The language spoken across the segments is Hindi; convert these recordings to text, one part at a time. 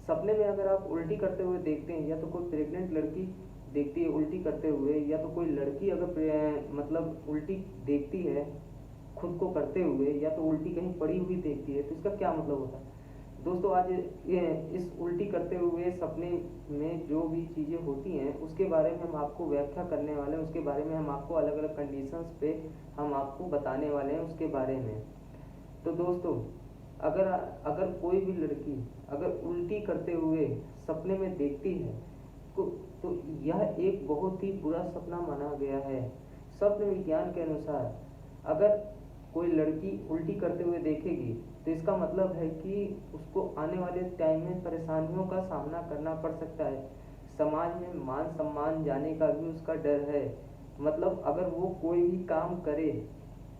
सपने में अगर आप उल्टी करते हुए देखते हैं, या तो कोई प्रेग्नेंट लड़की देखती है उल्टी करते हुए, या तो कोई लड़की अगर मतलब उल्टी देखती है खुद को करते हुए, या तो उल्टी कहीं पड़ी हुई देखती है, तो इसका क्या मतलब होता है। दोस्तों आज ये इस उल्टी करते हुए सपने में जो भी चीज़ें होती हैं उसके बारे में हम आपको व्याख्या करने वाले हैं, उसके बारे में हम आपको अलग अलग कंडीशंस पे हम आपको बताने वाले हैं उसके बारे में। तो दोस्तों अगर अगर कोई भी लड़की अगर उल्टी करते हुए सपने में देखती है तो, तो यह एक बहुत ही बुरा सपना माना गया है। स्वप्न विज्ञान के अनुसार अगर कोई लड़की उल्टी करते हुए देखेगी तो इसका मतलब है कि उसको आने वाले टाइम में परेशानियों का सामना करना पड़ सकता है। समाज में मान सम्मान जाने का भी उसका डर है। मतलब अगर वो कोई भी काम करे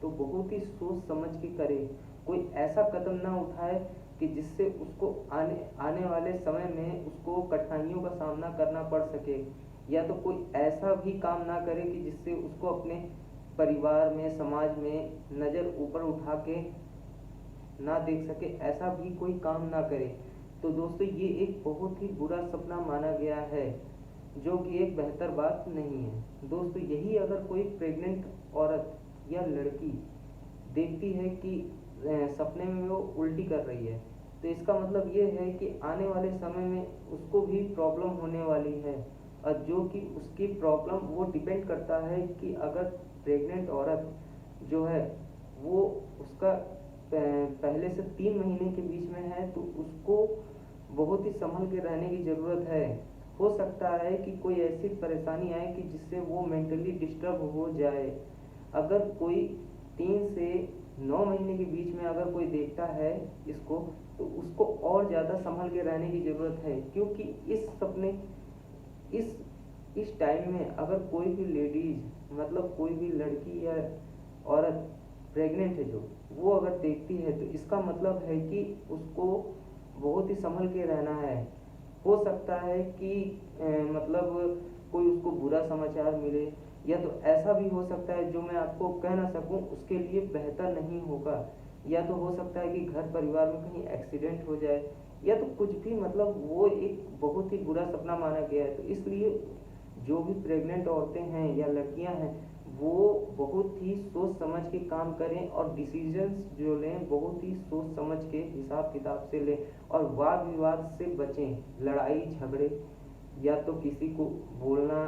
तो बहुत ही सोच समझ के करे, कोई ऐसा कदम ना उठाए कि जिससे उसको आने आने वाले समय में उसको कठिनाइयों का सामना करना पड़ सके, या तो कोई ऐसा भी काम ना करे कि जिससे उसको अपने परिवार में समाज में नज़र ऊपर उठा के ना देख सके, ऐसा भी कोई काम ना करे। तो दोस्तों ये एक बहुत ही बुरा सपना माना गया है, जो कि एक बेहतर बात नहीं है। दोस्तों यही अगर कोई प्रेग्नेंट औरत या लड़की देखती है कि सपने में वो उल्टी कर रही है, तो इसका मतलब ये है कि आने वाले समय में उसको भी प्रॉब्लम होने वाली है। और जो कि उसकी प्रॉब्लम वो डिपेंड करता है कि अगर प्रेग्नेंट औरत जो है वो उसका पहले से 3 महीने के बीच में है तो उसको बहुत ही संभल के रहने की ज़रूरत है। हो सकता है कि कोई ऐसी परेशानी आए कि जिससे वो मेंटली डिस्टर्ब हो जाए। अगर कोई 3 से 9 महीने के बीच में अगर कोई देखता है इसको, तो उसको और ज़्यादा संभल के रहने की ज़रूरत है, क्योंकि इस सपने इस इस टाइम में अगर कोई भी लेडीज मतलब कोई भी लड़की या औरत प्रेग्नेंट है जो वो अगर देखती है तो इसका मतलब है कि उसको बहुत ही संभल के रहना है। हो सकता है कि मतलब कोई उसको बुरा समाचार मिले, या तो ऐसा भी हो सकता है जो मैं आपको कह ना सकूं उसके लिए बेहतर नहीं होगा, या तो हो सकता है कि घर परिवार में कहीं एक्सीडेंट हो जाए, या तो कुछ भी, मतलब वो एक बहुत ही बुरा सपना माना गया है। तो इसलिए जो भी प्रेग्नेंट औरतें हैं या लड़कियां हैं वो बहुत ही सोच समझ के काम करें, और डिसीजंस जो लें बहुत ही सोच समझ के हिसाब किताब से लें, और वाद विवाद से बचें, लड़ाई झगड़े या तो किसी को बोलना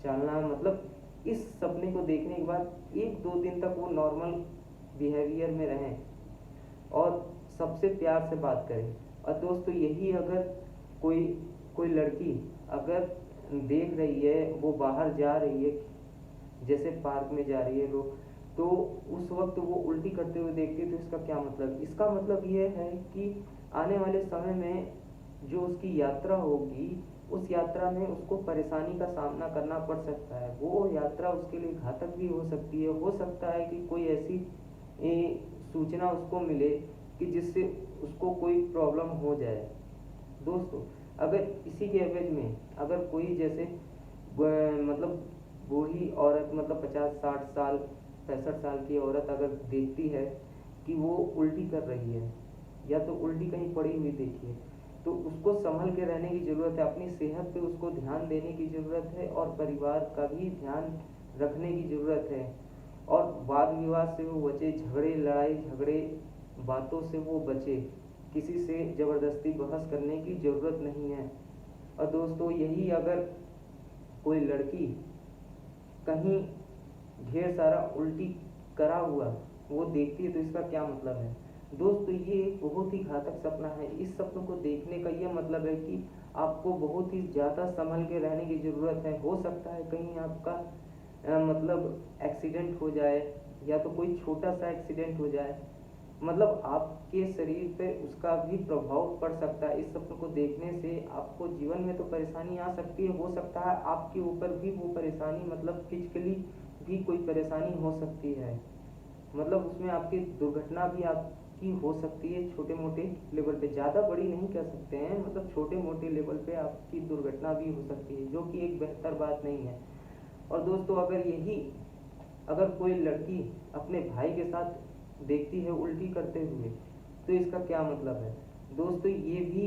चालना, मतलब इस सपने को देखने के बाद 1-2 दिन तक वो नॉर्मल बिहेवियर में रहें और सबसे प्यार से बात करें। और दोस्तों यही अगर कोई कोई लड़की अगर देख रही है, वो बाहर जा रही है, जैसे पार्क में जा रही है वो, तो उस वक्त वो उल्टी करते हुए देखती है, तो इसका क्या मतलब, इसका मतलब ये है कि आने वाले समय में जो उसकी यात्रा होगी उस यात्रा में उसको परेशानी का सामना करना पड़ सकता है। वो यात्रा उसके लिए घातक भी हो सकती है। हो सकता है कि कोई ऐसी सूचना उसको मिले कि जिससे उसको कोई प्रॉब्लम हो जाए। दोस्तों अगर इसी के एवज में अगर कोई जैसे मतलब बूढ़ी औरत, मतलब 50-60 साल 65 साल की औरत अगर देखती है कि वो उल्टी कर रही है, या तो उल्टी कहीं पड़ी हुई देखी है, तो उसको संभल के रहने की ज़रूरत है, अपनी सेहत पे उसको ध्यान देने की ज़रूरत है, और परिवार का भी ध्यान रखने की ज़रूरत है। और वाद विवाद से वो बचे, झगड़े लड़ाई झगड़े बातों से वो बचे, किसी से ज़बरदस्ती बहस करने की ज़रूरत नहीं है। और दोस्तों यही अगर कोई लड़की कहीं ढेर सारा उल्टी करा हुआ वो देखती है तो इसका क्या मतलब है। दोस्तों ये एक बहुत ही घातक सपना है। इस सपने को देखने का ये मतलब है कि आपको बहुत ही ज़्यादा संभल के रहने की ज़रूरत है। हो सकता है कहीं आपका मतलब एक्सीडेंट हो जाए, या तो कोई छोटा सा एक्सीडेंट हो जाए, मतलब आपके शरीर पे उसका भी प्रभाव पड़ सकता है। इस सपने को देखने से आपको जीवन में तो परेशानी आ सकती है, हो सकता है आपके ऊपर भी वो परेशानी, मतलब फिजिकली भी कोई परेशानी हो सकती है, मतलब उसमें आपकी दुर्घटना भी आपकी हो सकती है। छोटे मोटे लेवल पे, ज़्यादा बड़ी नहीं कह सकते हैं, मतलब छोटे मोटे लेवल पे आपकी दुर्घटना भी हो सकती है, जो कि एक बेहतर बात नहीं है। और दोस्तों अगर कोई लड़की अपने भाई के साथ देखती है उल्टी करते हुए, तो इसका क्या मतलब है। दोस्तों ये भी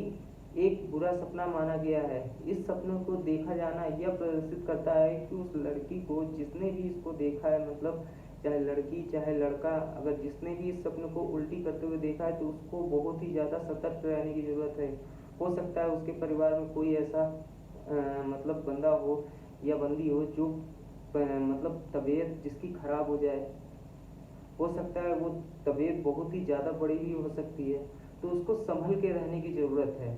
एक बुरा सपना माना गया है। इस सपनों को देखा जाना यह प्रदर्शित करता है कि उस लड़की को जिसने भी इसको देखा है, मतलब चाहे लड़की चाहे लड़का, अगर जिसने भी इस सपने को उल्टी करते हुए देखा है तो उसको बहुत ही ज़्यादा सतर्क रहने की ज़रूरत है। हो सकता है उसके परिवार में कोई ऐसा मतलब बंदा हो या बंदी हो जो मतलब तबीयत जिसकी खराब हो जाए। हो सकता है वो तबीयत बहुत ही ज़्यादा बड़ी भी हो सकती है, तो उसको संभल के रहने की ज़रूरत है।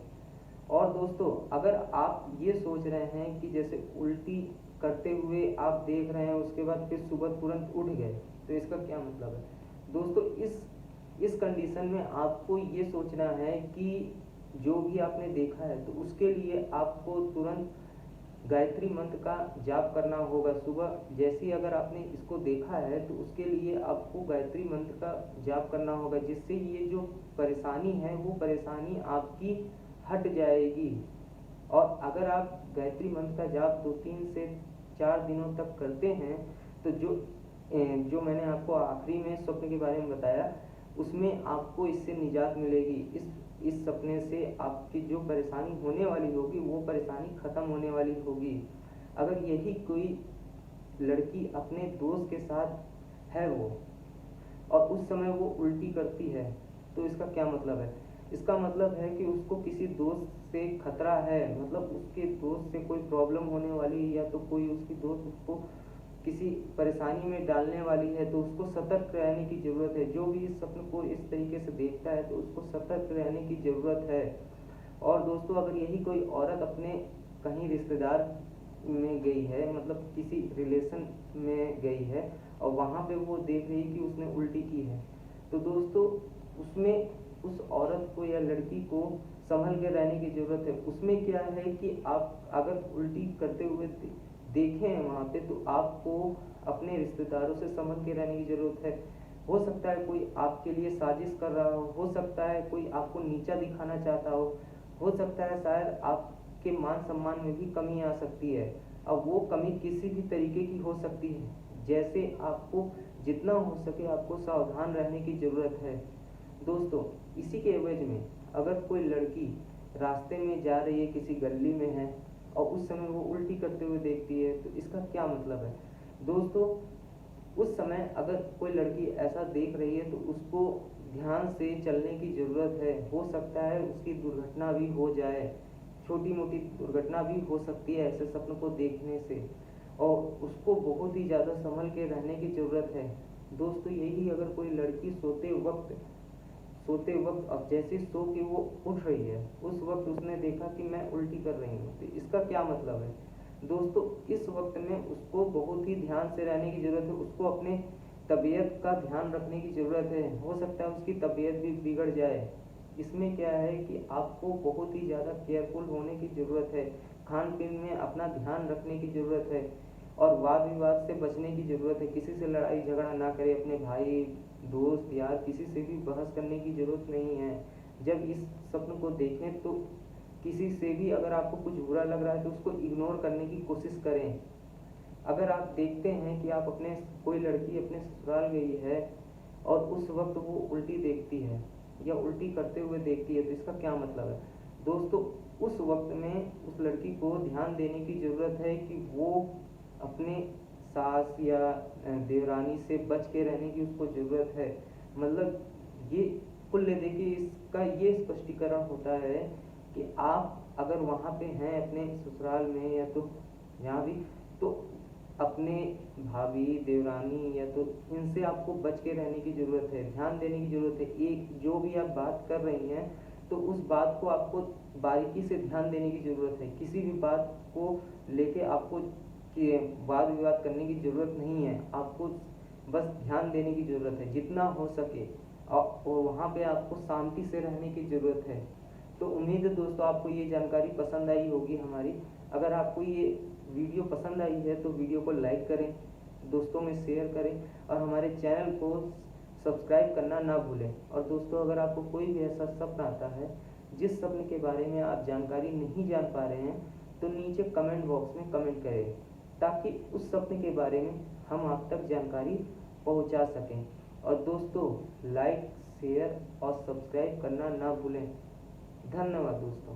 और दोस्तों, अगर आप ये सोच रहे हैं कि जैसे उल्टी करते हुए आप देख रहे हैं उसके बाद फिर सुबह तुरंत उठ गए, तो इसका क्या मतलब है? दोस्तों, इस कंडीशन में आपको ये सोचना है कि जो भी आपने देखा है तो उसके लिए आपको तुरंत गायत्री मंत्र का जाप करना होगा। सुबह जैसे ही अगर आपने इसको देखा है तो उसके लिए आपको गायत्री मंत्र का जाप करना होगा, जिससे ये जो परेशानी है वो परेशानी आपकी हट जाएगी। और अगर आप गायत्री मंत्र का जाप 2-3 से 4 दिनों तक करते हैं तो जो मैंने आपको आखिरी में स्वप्न के बारे में बताया, उसमें आपको इससे निजात मिलेगी। इस सपने से आपकी जो परेशानी होने वाली होगी वो परेशानी ख़त्म होने वाली होगी। अगर यही कोई लड़की अपने दोस्त के साथ है वो, और उस समय वो उल्टी करती है, तो इसका क्या मतलब है? इसका मतलब है कि उसको किसी दोस्त से खतरा है, मतलब उसके दोस्त से कोई प्रॉब्लम होने वाली है, या तो कोई उसकी दोस्त उसको किसी परेशानी में डालने वाली है, तो उसको सतर्क रहने की ज़रूरत है। जो भी इस सपने को इस तरीके से देखता है तो उसको सतर्क रहने की ज़रूरत है। और दोस्तों, अगर यही कोई औरत अपने कहीं रिश्तेदार में गई है, मतलब किसी रिलेशन में गई है, और वहाँ पे वो देख रही कि उसने उल्टी की है, तो दोस्तों उसमें उस औरत को या लड़की को संभल के रहने की ज़रूरत है। उसमें क्या है कि आप अगर उल्टी करते हुए देखे हैं वहाँ पे, तो आपको अपने रिश्तेदारों से संभल के रहने की ज़रूरत है। हो सकता है कोई आपके लिए साजिश कर रहा हो सकता है कोई आपको नीचा दिखाना चाहता हो सकता है शायद आपके मान सम्मान में भी कमी आ सकती है। अब वो कमी किसी भी तरीके की हो सकती है, जैसे आपको जितना हो सके आपको सावधान रहने की ज़रूरत है। दोस्तों, इसी के एवज में अगर कोई लड़की रास्ते में जा रही है, किसी गली में है, और उस समय वो उल्टी करते हुए देखती है, तो इसका क्या मतलब है? दोस्तों, उस समय अगर कोई लड़की ऐसा देख रही है तो उसको ध्यान से चलने की ज़रूरत है। हो सकता है उसकी दुर्घटना भी हो जाए, छोटी मोटी दुर्घटना भी हो सकती है ऐसे सपनों को देखने से, और उसको बहुत ही ज़्यादा संभल के रहने की ज़रूरत है। दोस्तों, यही अगर कोई लड़की सोते वक्त अब जैसे सो के वो उठ रही है, उस वक्त उसने देखा कि मैं उल्टी कर रही हूँ, तो इसका क्या मतलब है? दोस्तों, इस वक्त में उसको बहुत ही ध्यान से रहने की ज़रूरत है। उसको अपने तबीयत का ध्यान रखने की ज़रूरत है। हो सकता है उसकी तबीयत भी बिगड़ जाए। इसमें क्या है कि आपको बहुत ही ज़्यादा केयरफुल होने की ज़रूरत है। खान पीन में अपना ध्यान रखने की ज़रूरत है, और वाद विवाद से बचने की ज़रूरत है। किसी से लड़ाई झगड़ा ना करें, अपने भाई दोस्त यार किसी से भी बहस करने की ज़रूरत नहीं है। जब इस सपने को देखें तो किसी से भी अगर आपको कुछ बुरा लग रहा है तो उसको इग्नोर करने की कोशिश करें। अगर आप देखते हैं कि आप अपने कोई लड़की अपने ससुराल गई है और उस वक्त वो उल्टी देखती है या उल्टी करते हुए देखती है, तो इसका क्या मतलब है? दोस्तों, उस वक्त में उस लड़की को ध्यान देने की ज़रूरत है कि वो अपने सास या देवरानी से बच के रहने की उसको ज़रूरत है। मतलब ये कुल देखिए, इसका ये स्पष्टीकरण होता है कि आप अगर वहाँ पे हैं अपने ससुराल में या तो यहाँ भी, तो अपने भाभी देवरानी या तो इनसे आपको बच के रहने की ज़रूरत है, ध्यान देने की ज़रूरत है। एक जो भी आप बात कर रही हैं तो उस बात को आपको बारीकी से ध्यान देने की ज़रूरत है। किसी भी बात को लेके आपको कि वाद विवाद करने की ज़रूरत नहीं है। आपको बस ध्यान देने की ज़रूरत है जितना हो सके, और वहाँ पे आपको शांति से रहने की ज़रूरत है। तो उम्मीद है दोस्तों आपको ये जानकारी पसंद आई होगी हमारी। अगर आपको ये वीडियो पसंद आई है तो वीडियो को लाइक करें, दोस्तों में शेयर करें, और हमारे चैनल को सब्सक्राइब करना ना भूलें। और दोस्तों, अगर आपको कोई भी ऐसा सपना आता है जिस सपने के बारे में आप जानकारी नहीं जान पा रहे हैं, तो नीचे कमेंट बॉक्स में कमेंट करें, ताकि उस सपने के बारे में हम आप तक जानकारी पहुंचा सकें। और दोस्तों, लाइक शेयर और सब्सक्राइब करना ना भूलें। धन्यवाद दोस्तों।